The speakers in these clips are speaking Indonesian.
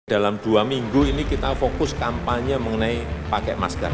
Dalam 2 minggu ini kita fokus kampanye mengenai pakai masker.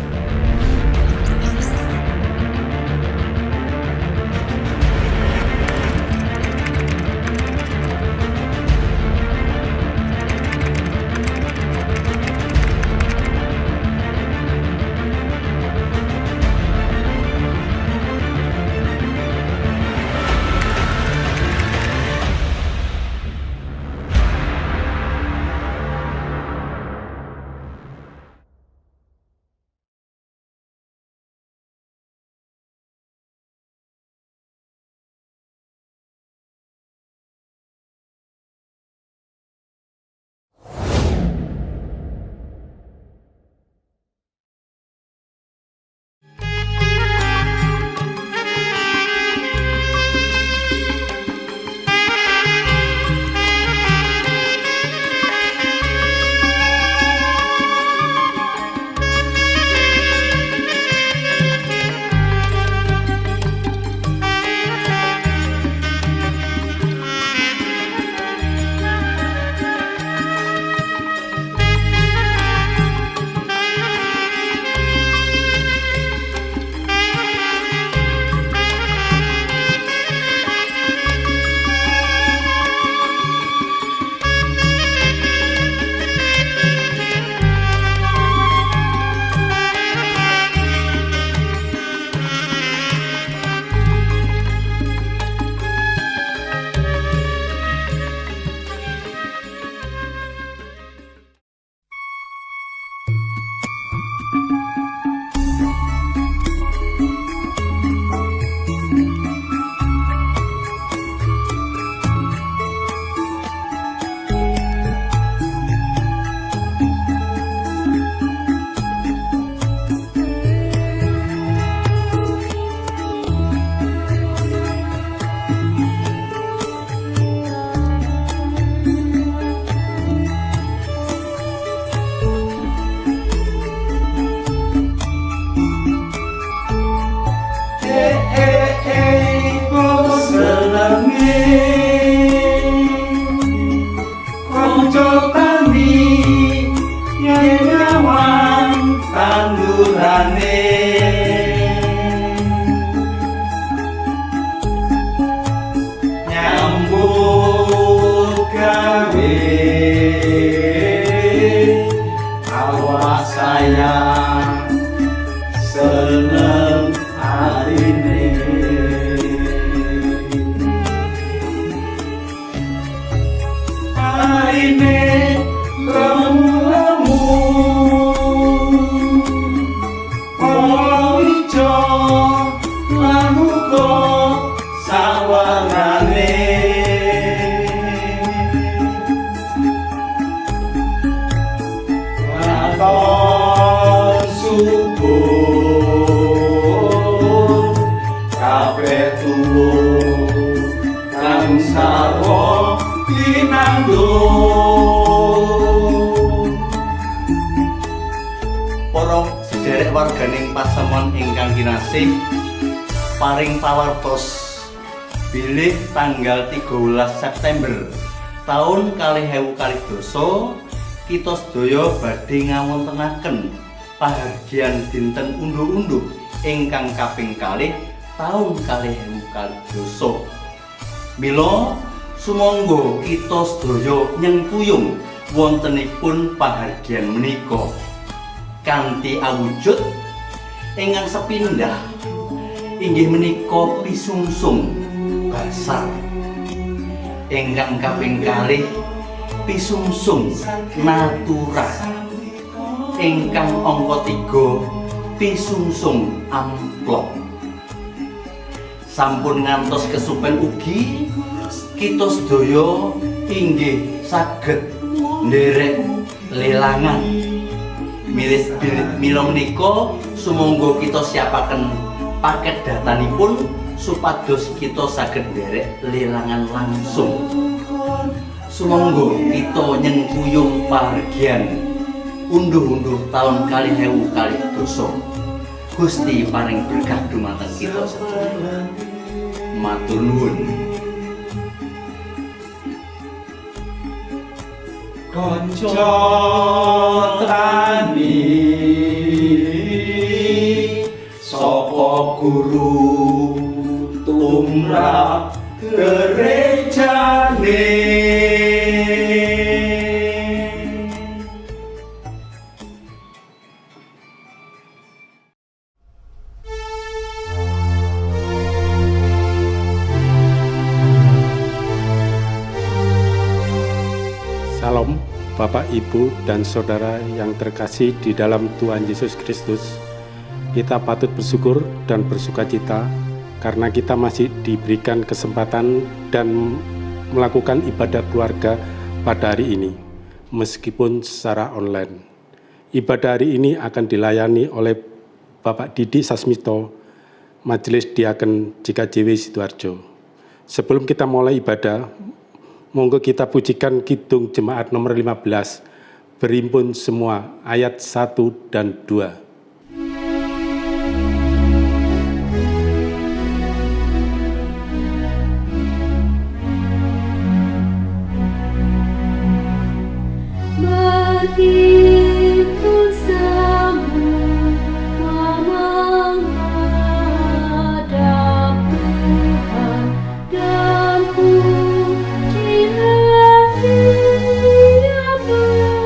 Seneng harine lemu ijo lan uga sawarane waton subuh kabeh tuwuh kang sarwa tinandung. Para sederek warganing pasemon ingkang kinasih, paring pawartos bilih tanggal 13 September tahun 2022 kita sedaya badhe ngawontenaken pahargyan dinten unduh-unduh ingkang kaping kalih tahun 2022. Mila sumangga kita sedaya nyengkuyung wontenipun pahargyan menika kanthi awujud ingkang sepindhah inggih menika pisungsung basar, ingkang kaping kalih pisungsung natura, ingkang angka 3 pisungsung amplop. Sampun ngantos kesupen ugi kita sedaya inggih saged nderek lelangan. Mila menika sumangga kita siapaken paket datanipun supados kita saged nderek lelangan langsung. Sumangga kita nyengkuyung pahargyan unduh-unduh tahun 2022. Gusti paring berkah dumateng kita sedaya. Matur nuwun. Konco tani sapa guru tumrap gerejane. Salam Bapak, Ibu, dan Saudara yang terkasih di dalam Tuhan Yesus Kristus. Kita patut bersyukur dan bersukacita karena kita masih diberikan kesempatan dan melakukan ibadah keluarga pada hari ini, meskipun secara online. Ibadah hari ini akan dilayani oleh Bapak Didi Sasmito, Majelis Diaken JKJW Sidoarjo. Sebelum kita mulai ibadah, monggo kita pujikan Kidung Jemaat nomor 15, Berimpun Semua, ayat 1 dan 2. Berhimpun semua menghadap Tuhan dan pujilah Dia penuh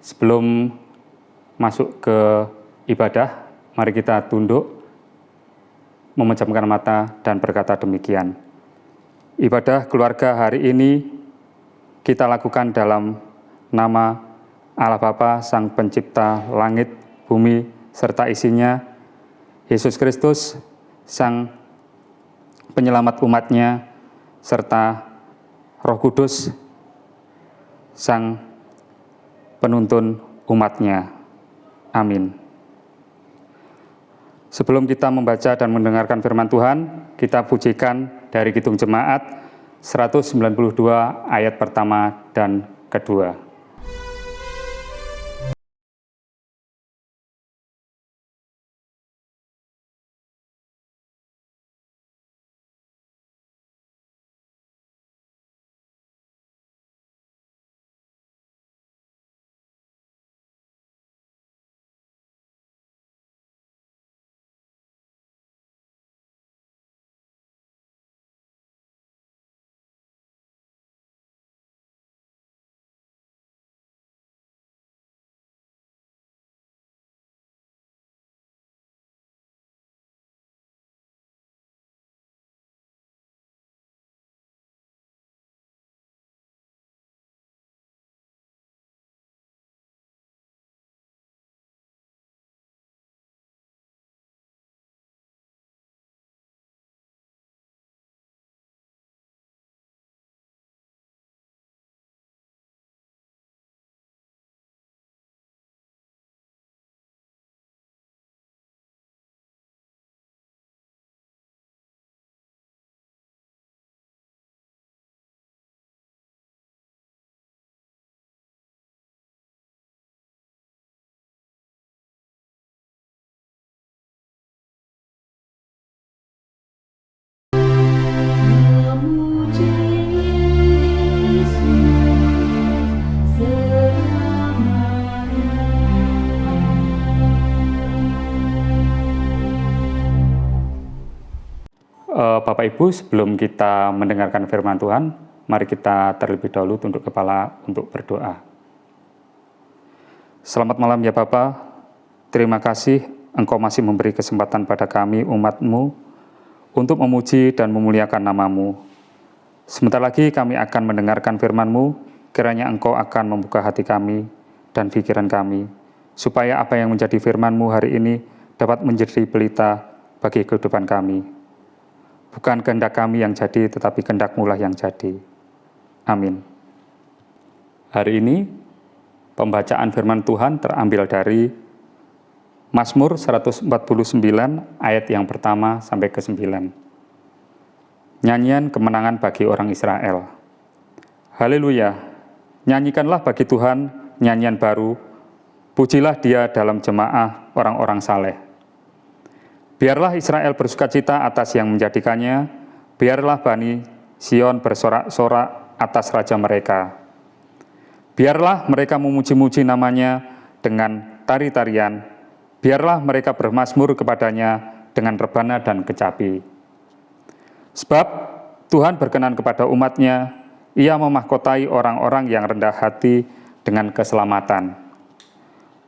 Sebelum masuk ke ibadah, mari kita tunduk, memejamkan mata dan berkata demikian. Ibadah keluarga hari ini kita lakukan dalam nama Allah Bapa, Sang Pencipta langit, bumi, serta isinya, Yesus Kristus, Sang Penyelamat umatnya, serta Roh Kudus, Sang Penuntun umatnya. Amin. Sebelum kita membaca dan mendengarkan firman Tuhan, kita pujikan dari Kidung Jemaat 192 ayat pertama dan kedua. Bapak Ibu, sebelum kita mendengarkan firman Tuhan, mari kita terlebih dahulu tunduk kepala untuk berdoa. Selamat malam ya Bapa, terima kasih Engkau masih memberi kesempatan pada kami umat-Mu untuk memuji dan memuliakan nama-Mu. Sebentar lagi kami akan mendengarkan firman-Mu, kiranya Engkau akan membuka hati kami dan pikiran kami, supaya apa yang menjadi firman-Mu hari ini dapat menjadi pelita bagi kehidupan kami. Bukan kehendak kami yang jadi, tetapi kehendak-Mu lah yang jadi. Amin. Hari ini, pembacaan firman Tuhan terambil dari Mazmur 149 ayat yang pertama sampai ke-9. Nyanyian kemenangan bagi orang Israel. Haleluya, nyanyikanlah bagi Tuhan nyanyian baru, pujilah Dia dalam jemaah orang-orang saleh. Biarlah Israel bersukacita atas yang menjadikannya, biarlah Bani Sion bersorak-sorak atas Raja mereka. Biarlah mereka memuji-muji namanya dengan tari-tarian, biarlah mereka bermazmur kepadanya dengan rebana dan kecapi. Sebab Tuhan berkenan kepada umat-Nya, Ia memahkotai orang-orang yang rendah hati dengan keselamatan.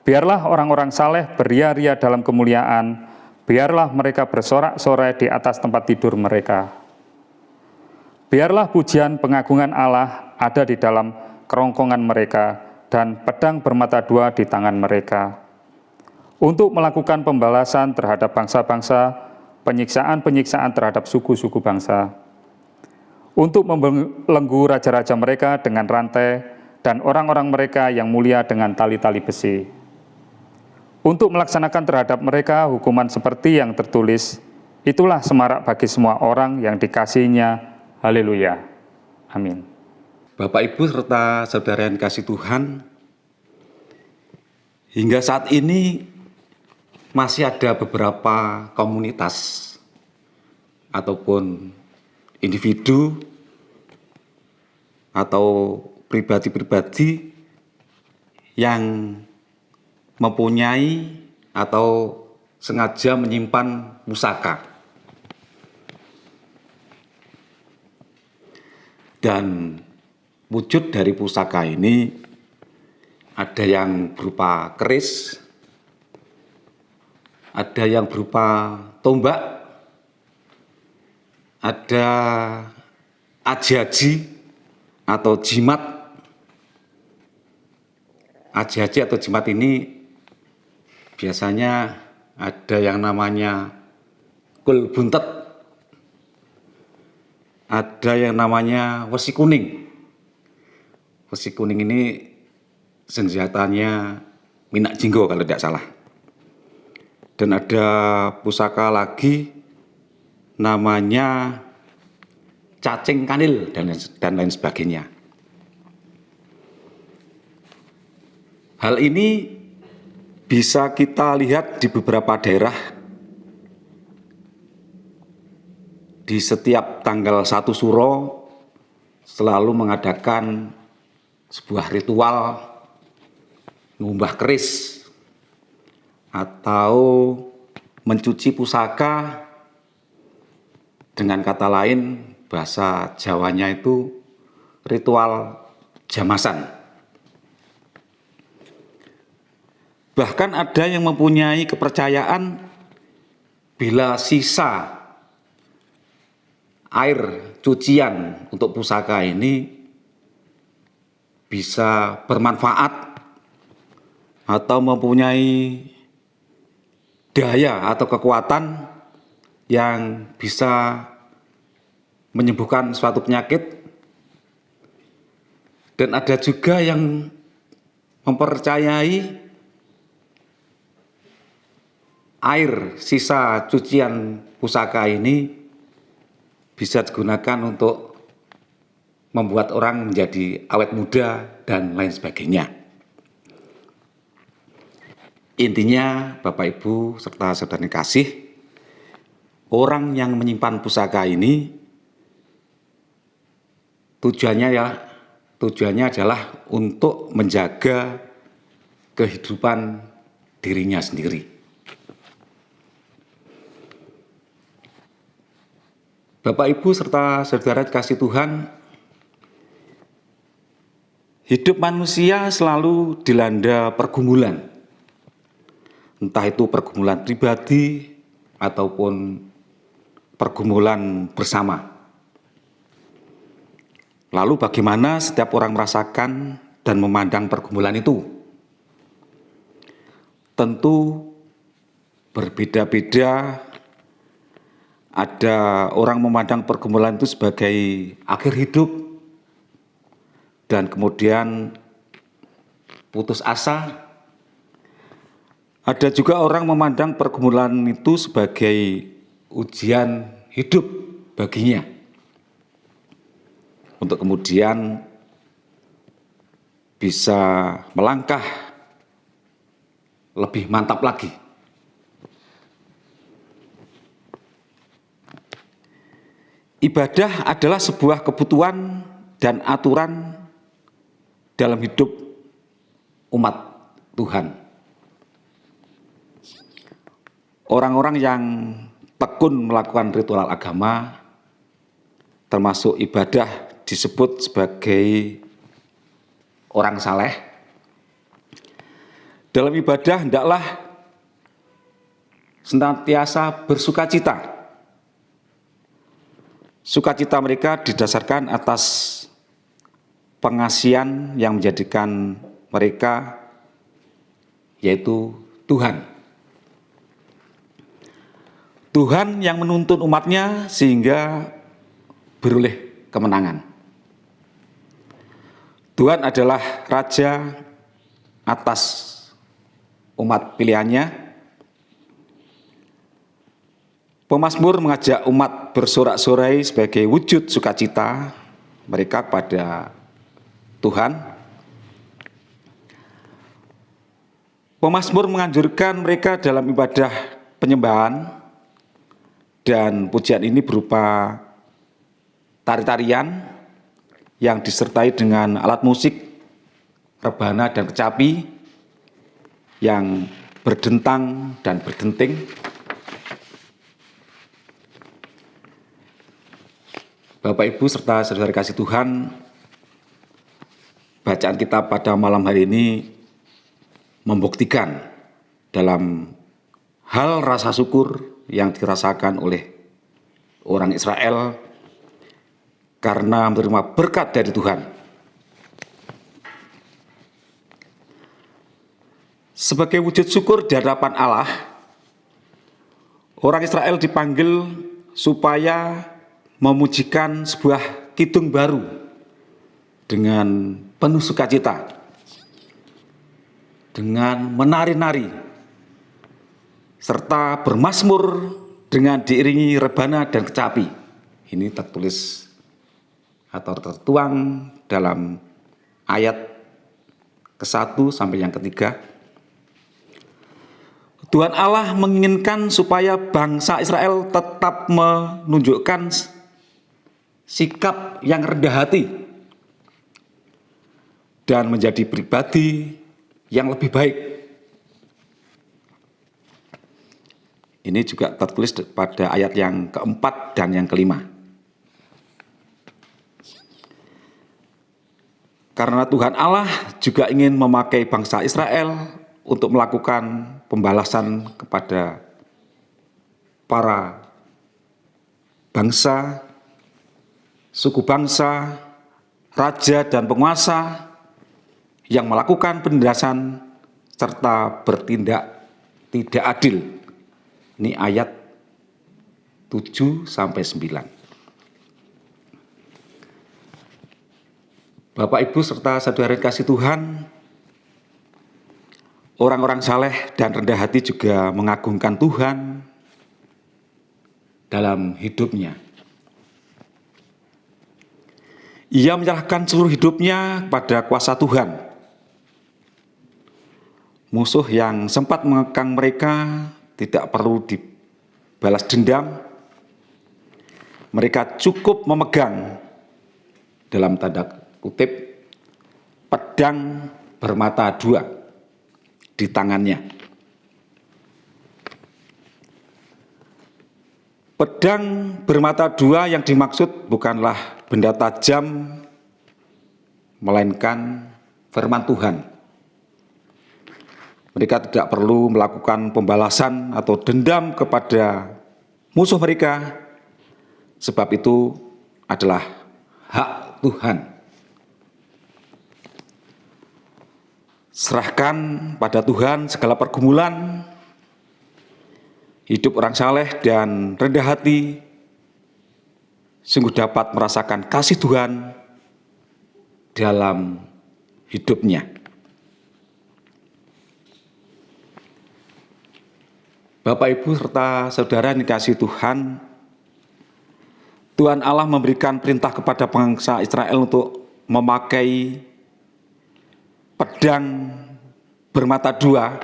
Biarlah orang-orang saleh beria-ria dalam kemuliaan, biarlah mereka bersorak-sorai di atas tempat tidur mereka. Biarlah pujian pengagungan Allah ada di dalam kerongkongan mereka, dan pedang bermata dua di tangan mereka, untuk melakukan pembalasan terhadap bangsa-bangsa, penyiksaan-penyiksaan terhadap suku-suku bangsa, untuk membelenggu raja-raja mereka dengan rantai, dan orang-orang mereka yang mulia dengan tali-tali besi, untuk melaksanakan terhadap mereka hukuman seperti yang tertulis, itulah semarak bagi semua orang yang dikasihinya. Haleluya. Amin. Bapak, Ibu, serta saudara yang dikasih Tuhan, hingga saat ini masih ada beberapa komunitas ataupun individu atau pribadi-pribadi yang mempunyai atau sengaja menyimpan pusaka. Dan wujud dari pusaka ini ada yang berupa keris, ada yang berupa tombak, ada aji-aji atau jimat. Aji-aji atau jimat ini biasanya ada yang namanya kul buntet, ada yang namanya wesi kuning. Wesi kuning ini senjatanya minak jinggo kalau tidak salah. Dan ada pusaka lagi namanya cacing kanil dan lain sebagainya. Hal ini bisa kita lihat di beberapa daerah. Di setiap tanggal 1 Suro selalu mengadakan sebuah ritual ngumbah keris atau mencuci pusaka, dengan kata lain bahasa Jawanya itu ritual jamasan. Bahkan ada yang mempunyai kepercayaan bila sisa air cucian untuk pusaka ini bisa bermanfaat atau mempunyai daya atau kekuatan yang bisa menyembuhkan suatu penyakit. Dan ada juga yang mempercayai air sisa cucian pusaka ini bisa digunakan untuk membuat orang menjadi awet muda dan lain sebagainya. Intinya, Bapak, Ibu, serta saudara yang kasih, orang yang menyimpan pusaka ini tujuannya adalah untuk menjaga kehidupan dirinya sendiri. Bapak, Ibu, serta saudara kasih Tuhan, hidup manusia selalu dilanda pergumulan. Entah itu pergumulan pribadi ataupun pergumulan bersama. Lalu bagaimana setiap orang merasakan dan memandang pergumulan itu? Tentu berbeda-beda. Ada orang memandang pergumulan itu sebagai akhir hidup dan kemudian putus asa. Ada juga orang memandang pergumulan itu sebagai ujian hidup baginya, untuk kemudian bisa melangkah lebih mantap lagi. Ibadah adalah sebuah kebutuhan dan aturan dalam hidup umat Tuhan. Orang-orang yang tekun melakukan ritual agama, termasuk ibadah, disebut sebagai orang saleh. Dalam ibadah hendaklah senantiasa bersukacita. Sukacita mereka didasarkan atas pengasihan yang menjadikan mereka, yaitu Tuhan. Tuhan yang menuntun umatnya sehingga beroleh kemenangan. Tuhan adalah Raja atas umat pilihannya. Pemazmur mengajak umat bersorak-sorai sebagai wujud sukacita mereka kepada Tuhan. Pemazmur menganjurkan mereka dalam ibadah penyembahan, dan pujian ini berupa tari-tarian yang disertai dengan alat musik, rebana dan kecapi yang berdentang dan berdenting. Bapak, Ibu, serta saudara kasih Tuhan, bacaan kita pada malam hari ini membuktikan dalam hal rasa syukur yang dirasakan oleh orang Israel karena menerima berkat dari Tuhan. Sebagai wujud syukur di hadapan Allah, orang Israel dipanggil supaya memujikan sebuah kidung baru dengan penuh sukacita, dengan menari-nari, serta bermazmur dengan diiringi rebana dan kecapi. Ini tertulis atau tertuang dalam ayat ke-1 sampai yang ketiga. Tuhan Allah menginginkan supaya bangsa Israel tetap menunjukkan sikap yang rendah hati dan menjadi pribadi yang lebih baik. Ini juga tertulis pada ayat yang keempat dan yang kelima. Karena Tuhan Allah juga ingin memakai bangsa Israel untuk melakukan pembalasan kepada para bangsa, suku bangsa, raja dan penguasa yang melakukan penindasan serta bertindak tidak adil. Ini ayat 7 sampai 9. Bapak, Ibu, serta saudara kasih Tuhan, orang-orang saleh dan rendah hati juga mengagungkan Tuhan dalam hidupnya. Ia menyerahkan seluruh hidupnya pada kuasa Tuhan. Musuh yang sempat mengekang mereka tidak perlu dibalas dendam. Mereka cukup memegang, dalam tanda kutip, pedang bermata dua di tangannya. Pedang bermata dua yang dimaksud bukanlah benda tajam, melainkan firman Tuhan. Mereka tidak perlu melakukan pembalasan atau dendam kepada musuh mereka, sebab itu adalah hak Tuhan. Serahkan pada Tuhan segala pergumulan, hidup orang saleh dan rendah hati sungguh dapat merasakan kasih Tuhan dalam hidupnya. Bapak, Ibu, serta saudara yang dikasihi Tuhan, Tuhan Allah memberikan perintah kepada bangsa Israel untuk memakai pedang bermata dua,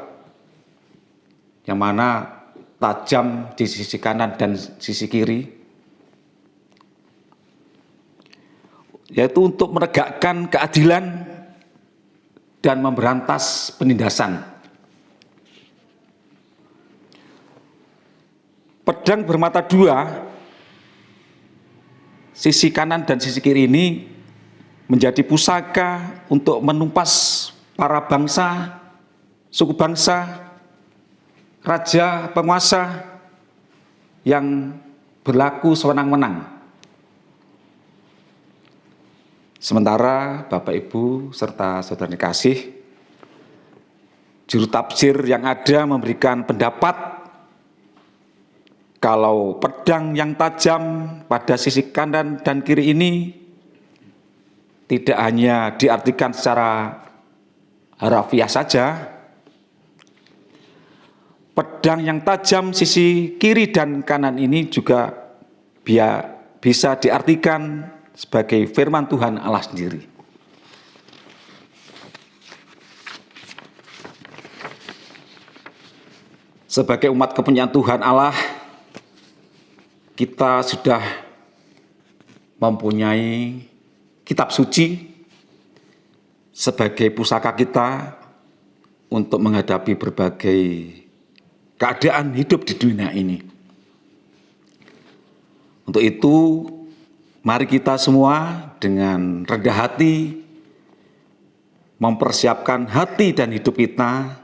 yang mana tajam di sisi kanan dan sisi kiri, yaitu untuk menegakkan keadilan dan memberantas penindasan. Pedang bermata dua, sisi kanan dan sisi kiri ini menjadi pusaka untuk menumpas para bangsa, suku bangsa, raja, penguasa yang berlaku sewenang-wenang. Sementara Bapak, Ibu, serta saudara dikasih, juru tafsir yang ada memberikan pendapat kalau pedang yang tajam pada sisi kanan dan kiri ini tidak hanya diartikan secara harafiah saja, pedang yang tajam sisi kiri dan kanan ini juga bisa diartikan sebagai firman Tuhan Allah sendiri. Sebagai umat kepunyaan Tuhan Allah, kita sudah mempunyai kitab suci sebagai pusaka kita untuk menghadapi berbagai keadaan hidup di dunia ini. Untuk itu, mari kita semua dengan rendah hati mempersiapkan hati dan hidup kita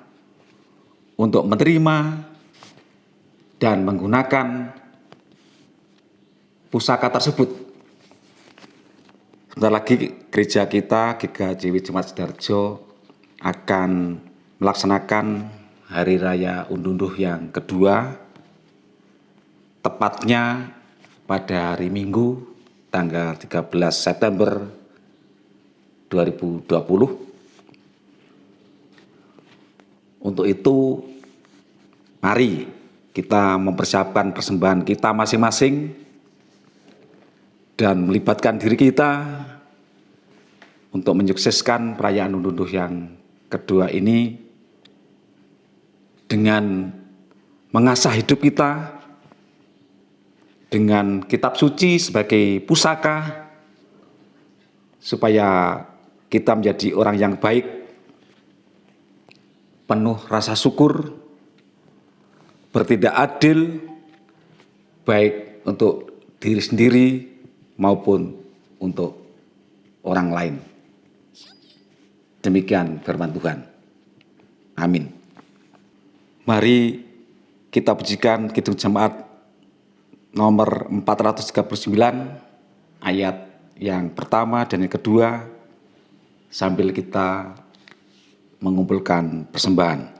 untuk menerima dan menggunakan pusaka tersebut. Sebentar lagi gereja kita, GKJW Jemaat Sidoarjo, akan melaksanakan Hari Raya Unduh-Unduh yang kedua, tepatnya pada hari Minggu, tanggal 13 September 2020. Untuk itu, mari kita mempersiapkan persembahan kita masing-masing dan melibatkan diri kita untuk menyukseskan perayaan Unduh-Unduh yang kedua ini dengan mengasah hidup kita dengan kitab suci sebagai pusaka, supaya kita menjadi orang yang baik, penuh rasa syukur, bertindak adil, baik untuk diri sendiri maupun untuk orang lain. Demikian firman Tuhan. Amin. Mari kita pujikan Kidung Jemaat nomor 439 ayat yang pertama dan yang kedua sambil kita mengumpulkan persembahan.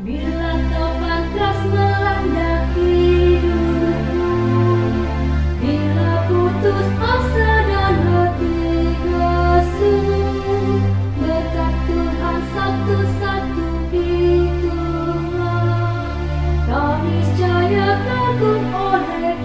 Bila topan keras melanda hidupku, bila putus asa dan hati lesu, berkat Tuhan satu-satu itulah, kau niscaya kagum oleh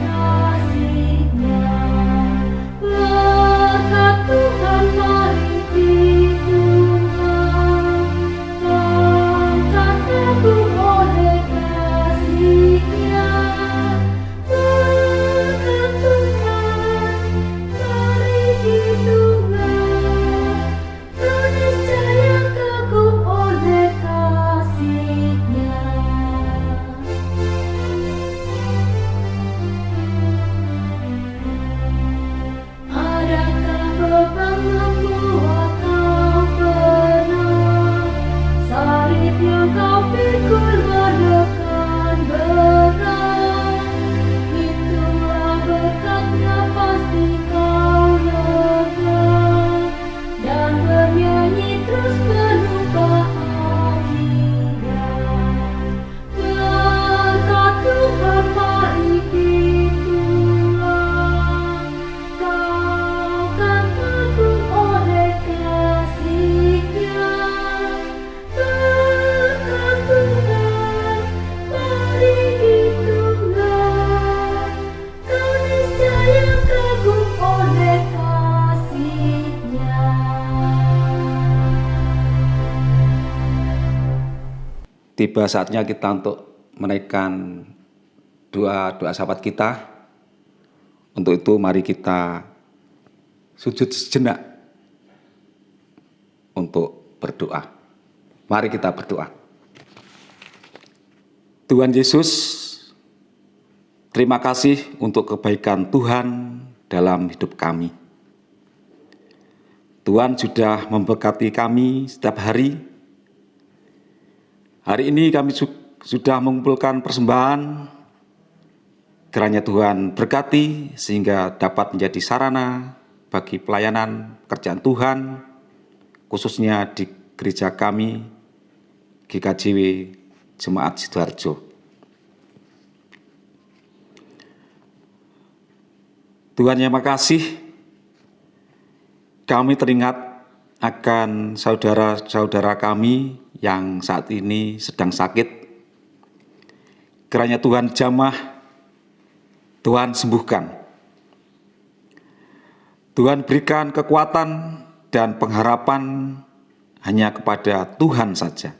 tiba saatnya kita untuk menaikkan doa sahabat kita. Untuk itu mari kita sujud sejenak untuk berdoa. Mari kita berdoa. Tuhan Yesus, terima kasih untuk kebaikan Tuhan dalam hidup kami. Tuhan sudah memberkati kami setiap hari. Hari ini kami sudah mengumpulkan persembahan. Kiranya Tuhan berkati sehingga dapat menjadi sarana bagi pelayanan pekerjaan Tuhan, khususnya di gereja kami, GKJW Jemaat Sidoarjo. Tuhan yang makasih, kami teringat akan saudara-saudara kami yang saat ini sedang sakit. Kiranya Tuhan jamah, Tuhan sembuhkan. Tuhan berikan kekuatan dan pengharapan hanya kepada Tuhan saja.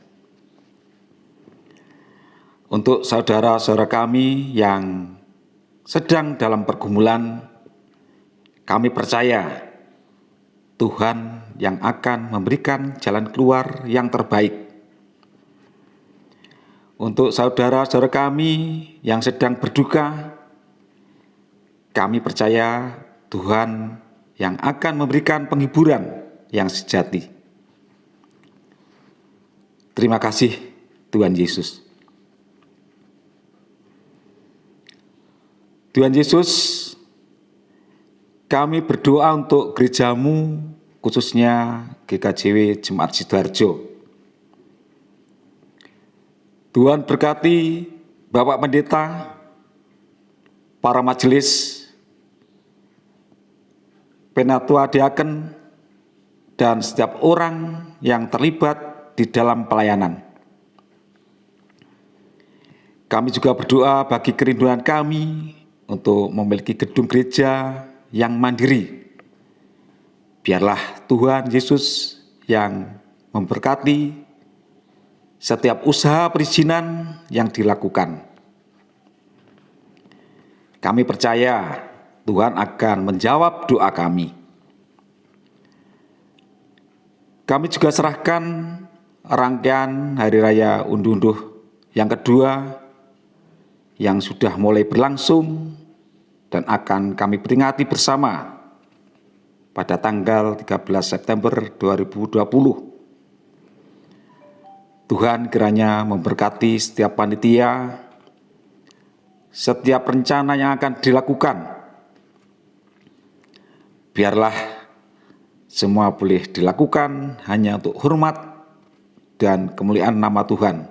Untuk saudara-saudara kami yang sedang dalam pergumulan, kami percaya Tuhan yang akan memberikan jalan keluar yang terbaik. Untuk saudara-saudara kami yang sedang berduka, kami percaya Tuhan yang akan memberikan penghiburan yang sejati. Terima kasih Tuhan Yesus. Tuhan Yesus, kami berdoa untuk gerejamu, khususnya GKJW Jemaat Sidoarjo. Tuhan berkati Bapak Pendeta, para majelis, penatua diaken, dan setiap orang yang terlibat di dalam pelayanan. Kami juga berdoa bagi kerinduan kami untuk memiliki gedung gereja yang mandiri. Biarlah Tuhan Yesus yang memberkati setiap usaha perizinan yang dilakukan. Kami percaya Tuhan akan menjawab doa kami. Kami juga serahkan rangkaian Hari Raya Unduh-Unduh yang kedua yang sudah mulai berlangsung dan akan kami peringati bersama pada tanggal 13 September 2020. Tuhan kiranya memberkati setiap panitia, setiap rencana yang akan dilakukan. Biarlah semua boleh dilakukan hanya untuk hormat dan kemuliaan nama Tuhan.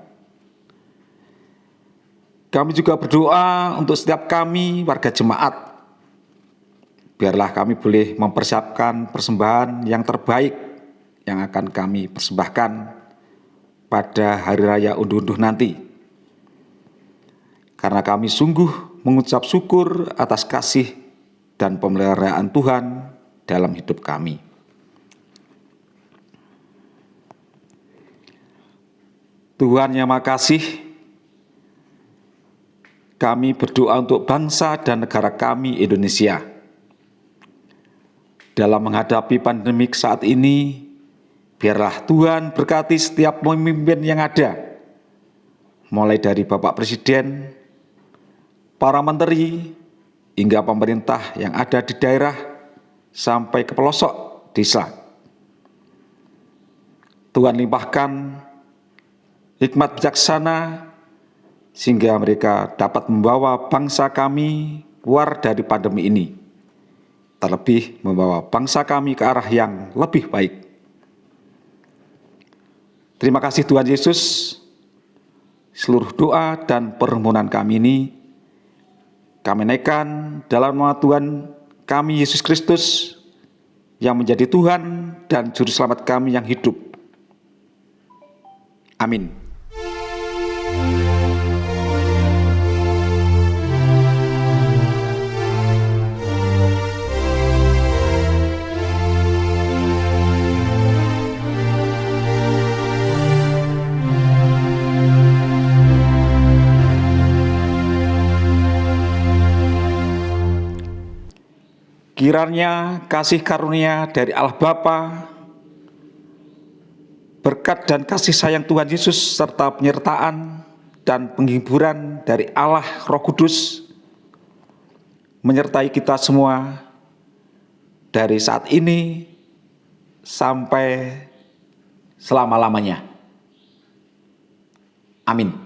Kami juga berdoa untuk setiap kami warga jemaat. Biarlah kami boleh mempersiapkan persembahan yang terbaik yang akan kami persembahkan pada Hari Raya Unduh-Unduh nanti. Karena kami sungguh mengucap syukur atas kasih dan pemeliharaan Tuhan dalam hidup kami. Tuhan yang makasih, kami berdoa untuk bangsa dan negara kami Indonesia. Dalam menghadapi pandemik saat ini, biarlah Tuhan berkati setiap pemimpin yang ada, mulai dari Bapak Presiden, para menteri, hingga pemerintah yang ada di daerah, sampai ke pelosok desa. Tuhan limpahkan hikmat bijaksana, sehingga mereka dapat membawa bangsa kami keluar dari pandemi ini, terlebih membawa bangsa kami ke arah yang lebih baik. Terima kasih Tuhan Yesus. Seluruh doa dan permohonan kami ini kami naikkan dalam nama Tuhan kami Yesus Kristus yang menjadi Tuhan dan Juru Selamat kami yang hidup. Amin. Kiranya kasih karunia dari Allah Bapa, berkat dan kasih sayang Tuhan Yesus, serta penyertaan dan penghiburan dari Allah Roh Kudus menyertai kita semua dari saat ini sampai selama-lamanya. Amin.